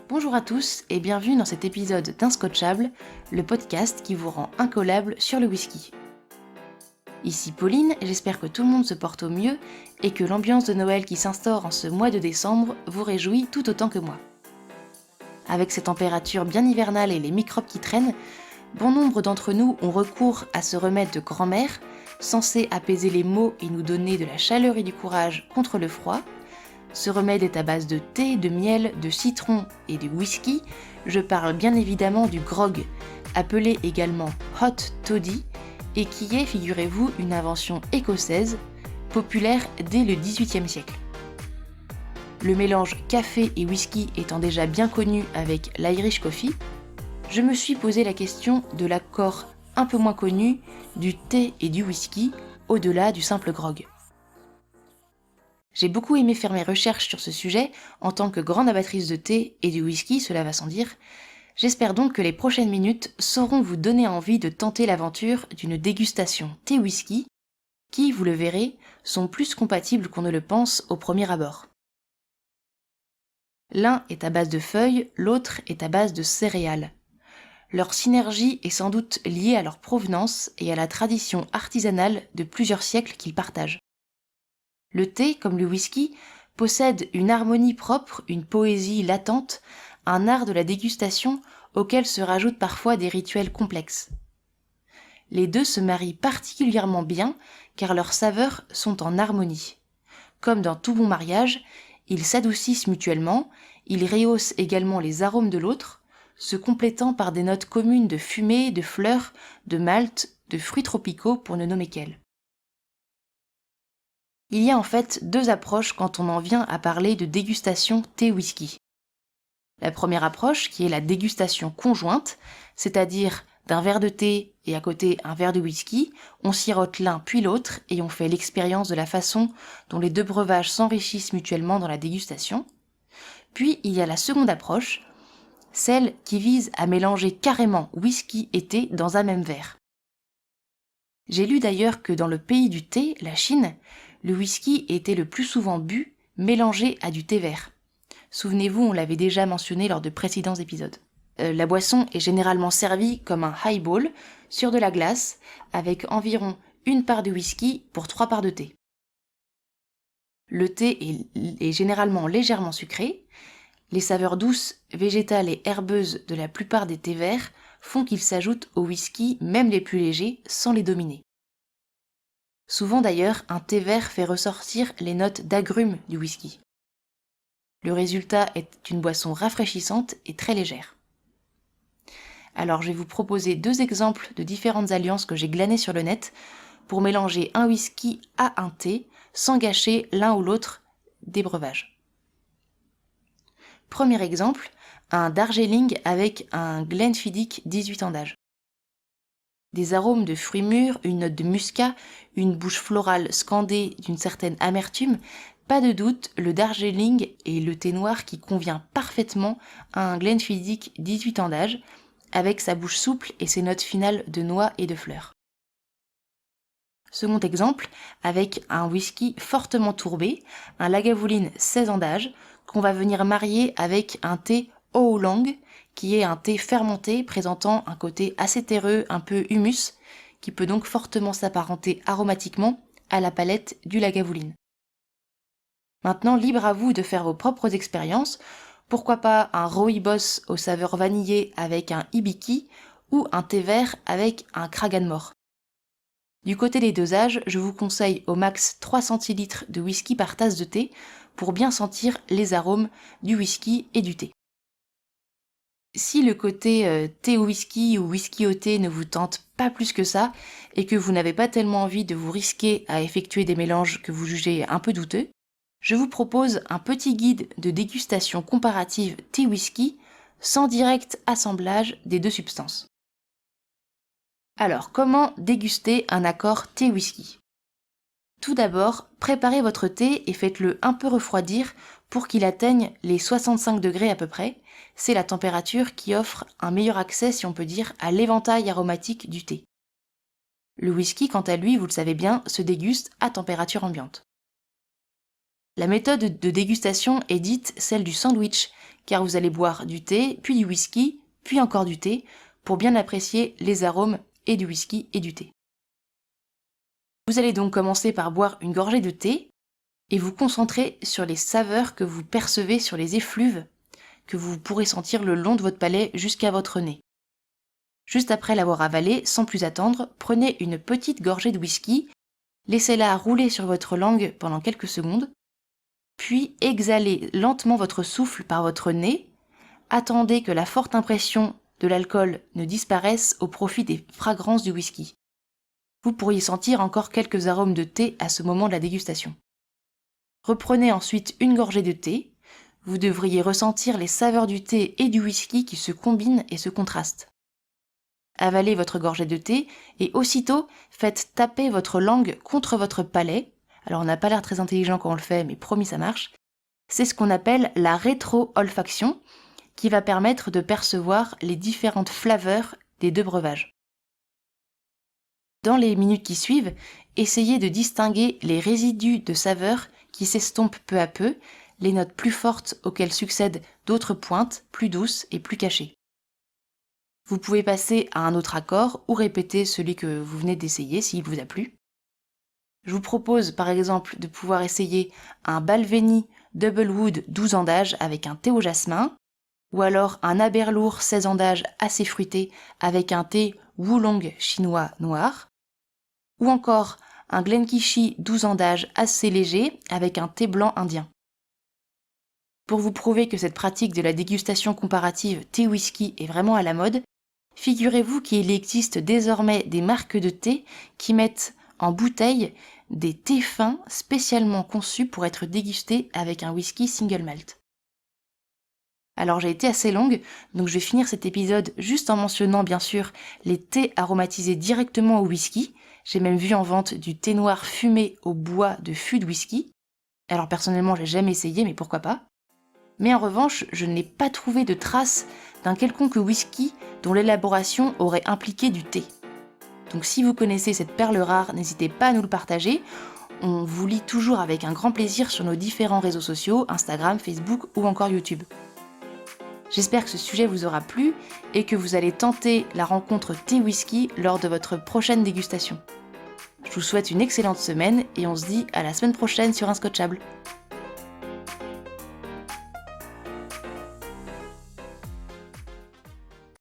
Bonjour à tous et bienvenue dans cet épisode d'Inscotchable, le podcast qui vous rend incollable sur le whisky. Ici Pauline, j'espère que tout le monde se porte au mieux et que l'ambiance de Noël qui s'instaure en ce mois de décembre vous réjouit tout autant que moi. Avec ces températures bien hivernales et les microbes qui traînent, bon nombre d'entre nous ont recours à ce remède de grand-mère, censé apaiser les maux et nous donner de la chaleur et du courage contre le froid. Ce remède est à base de thé, de miel, de citron et de whisky. Je parle bien évidemment du grog, appelé également hot toddy, et qui est, figurez-vous, une invention écossaise, populaire dès le XVIIIe siècle. Le mélange café et whisky étant déjà bien connu avec l'Irish Coffee, je me suis posé la question de l'accord un peu moins connu du thé et du whisky, au-delà du simple grog. J'ai beaucoup aimé faire mes recherches sur ce sujet en tant que grande amatrice de thé et de whisky, cela va sans dire. J'espère donc que les prochaines minutes sauront vous donner envie de tenter l'aventure d'une dégustation thé-whisky qui, vous le verrez, sont plus compatibles qu'on ne le pense au premier abord. L'un est à base de feuilles, l'autre est à base de céréales. Leur synergie est sans doute liée à leur provenance et à la tradition artisanale de plusieurs siècles qu'ils partagent. Le thé, comme le whisky, possède une harmonie propre, une poésie latente, un art de la dégustation auquel se rajoutent parfois des rituels complexes. Les deux se marient particulièrement bien car leurs saveurs sont en harmonie. Comme dans tout bon mariage, ils s'adoucissent mutuellement, ils rehaussent également les arômes de l'autre, se complétant par des notes communes de fumée, de fleurs, de malt, de fruits tropicaux pour ne nommer qu'elles. Il y a en fait deux approches quand on en vient à parler de dégustation thé-whisky. La première approche, qui est la dégustation conjointe, c'est-à-dire d'un verre de thé et à côté un verre de whisky, on sirote l'un puis l'autre et on fait l'expérience de la façon dont les deux breuvages s'enrichissent mutuellement dans la dégustation. Puis il y a la seconde approche, celle qui vise à mélanger carrément whisky et thé dans un même verre. J'ai lu d'ailleurs que dans le pays du thé, la Chine, le whisky était le plus souvent bu, mélangé à du thé vert. Souvenez-vous, on l'avait déjà mentionné lors de précédents épisodes. La boisson est généralement servie comme un highball sur de la glace, avec environ une part de whisky pour 3 parts de thé. Le thé est généralement légèrement sucré. Les saveurs douces, végétales et herbeuses de la plupart des thés verts font qu'ils s'ajoutent aux whisky, même les plus légers, sans les dominer. Souvent d'ailleurs, un thé vert fait ressortir les notes d'agrumes du whisky. Le résultat est une boisson rafraîchissante et très légère. Alors je vais vous proposer 2 exemples de différentes alliances que j'ai glanées sur le net pour mélanger un whisky à un thé sans gâcher l'un ou l'autre des breuvages. Premier exemple, un Darjeeling avec un Glenfiddich 18 ans d'âge. Des arômes de fruits mûrs, une note de muscat, une bouche florale scandée d'une certaine amertume, pas de doute, le Darjeeling est le thé noir qui convient parfaitement à un Glenfiddich 18 ans d'âge, avec sa bouche souple et ses notes finales de noix et de fleurs. Second exemple, avec un whisky fortement tourbé, un Lagavulin 16 ans d'âge, qu'on va venir marier avec un thé Oolong, qui est un thé fermenté présentant un côté assez terreux, un peu humus, qui peut donc fortement s'apparenter aromatiquement à la palette du Lagavulin. Maintenant, libre à vous de faire vos propres expériences, pourquoi pas un rooibos aux saveurs vanillées avec un hibiki ou un thé vert avec un Kraganmore. Du côté des dosages, je vous conseille au max 3 centilitres de whisky par tasse de thé pour bien sentir les arômes du whisky et du thé. Si le côté thé au whisky ou whisky au thé ne vous tente pas plus que ça et que vous n'avez pas tellement envie de vous risquer à effectuer des mélanges que vous jugez un peu douteux, je vous propose un petit guide de dégustation comparative thé-whisky sans direct assemblage des deux substances. Alors, comment déguster un accord thé-whisky ? Tout d'abord, préparez votre thé et faites-le un peu refroidir pour qu'il atteigne les 65 degrés à peu près. C'est la température qui offre un meilleur accès, si on peut dire, à l'éventail aromatique du thé. Le whisky, quant à lui, vous le savez bien, se déguste à température ambiante. La méthode de dégustation est dite celle du sandwich, car vous allez boire du thé, puis du whisky, puis encore du thé, pour bien apprécier les arômes et du whisky et du thé. Vous allez donc commencer par boire une gorgée de thé et vous concentrer sur les saveurs que vous percevez sur les effluves que vous pourrez sentir le long de votre palais jusqu'à votre nez. Juste après l'avoir avalé, sans plus attendre, prenez une petite gorgée de whisky, laissez-la rouler sur votre langue pendant quelques secondes, puis exhalez lentement votre souffle par votre nez, attendez que la forte impression de l'alcool ne disparaisse au profit des fragrances du whisky. Vous pourriez sentir encore quelques arômes de thé à ce moment de la dégustation. Reprenez ensuite une gorgée de thé. Vous devriez ressentir les saveurs du thé et du whisky qui se combinent et se contrastent. Avalez votre gorgée de thé et aussitôt faites taper votre langue contre votre palais. Alors on n'a pas l'air très intelligent quand on le fait, mais promis ça marche. C'est ce qu'on appelle la rétro-olfaction qui va permettre de percevoir les différentes flaveurs des deux breuvages. Dans les minutes qui suivent, essayez de distinguer les résidus de saveurs qui s'estompent peu à peu, les notes plus fortes auxquelles succèdent d'autres pointes, plus douces et plus cachées. Vous pouvez passer à un autre accord ou répéter celui que vous venez d'essayer s'il vous a plu. Je vous propose par exemple de pouvoir essayer un Balvenie Double Wood 12 ans d'âge avec un thé au jasmin, ou alors un Aberlour 16 ans d'âge assez fruité avec un thé Wulong chinois noir, ou encore un Glenkishi 12 ans d'âge assez léger avec un thé blanc indien. Pour vous prouver que cette pratique de la dégustation comparative thé-whisky est vraiment à la mode, figurez-vous qu'il existe désormais des marques de thé qui mettent en bouteille des thés fins spécialement conçus pour être dégustés avec un whisky single malt. Alors j'ai été assez longue, donc je vais finir cet épisode juste en mentionnant bien sûr les thés aromatisés directement au whisky. J'ai même vu en vente du thé noir fumé au bois de fût de whisky. Alors personnellement, j'ai jamais essayé, mais pourquoi pas. Mais en revanche, je n'ai pas trouvé de traces d'un quelconque whisky dont l'élaboration aurait impliqué du thé. Donc si vous connaissez cette perle rare, n'hésitez pas à nous le partager. On vous lit toujours avec un grand plaisir sur nos différents réseaux sociaux, Instagram, Facebook ou encore YouTube. J'espère que ce sujet vous aura plu et que vous allez tenter la rencontre thé-whisky lors de votre prochaine dégustation. Je vous souhaite une excellente semaine et on se dit à la semaine prochaine sur Inscotchable.